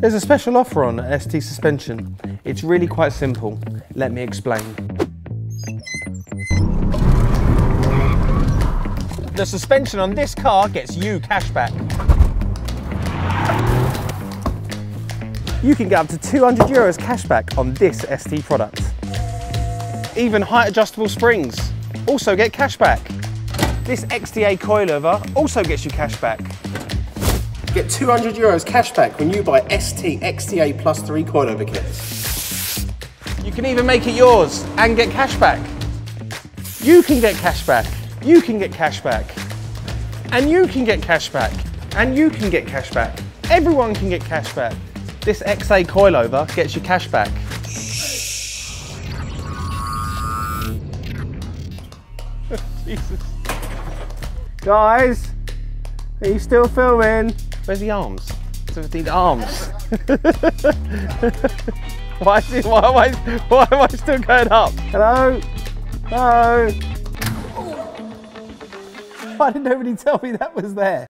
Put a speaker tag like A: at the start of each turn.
A: There's a special offer on ST suspension. It's really quite simple. Let me explain. The suspension on this car gets you cash back. You can get up to €200 cash back on this ST product. Even height adjustable springs also get cash back. This XTA coilover also gets you cash back. Get €200 cash back when you buy ST XTA plus 3 coilover kits. You can even make it yours and get cash back. You can get cash back. You can get cash back. And you can get cash back. And you can get cash back. Everyone can get cash back. This XA coilover gets you cash back. Jesus. Guys, are you still filming? Where's the arms? Does it need arms? Why am I still going up? Hello? Hello? Why did nobody tell me that was there?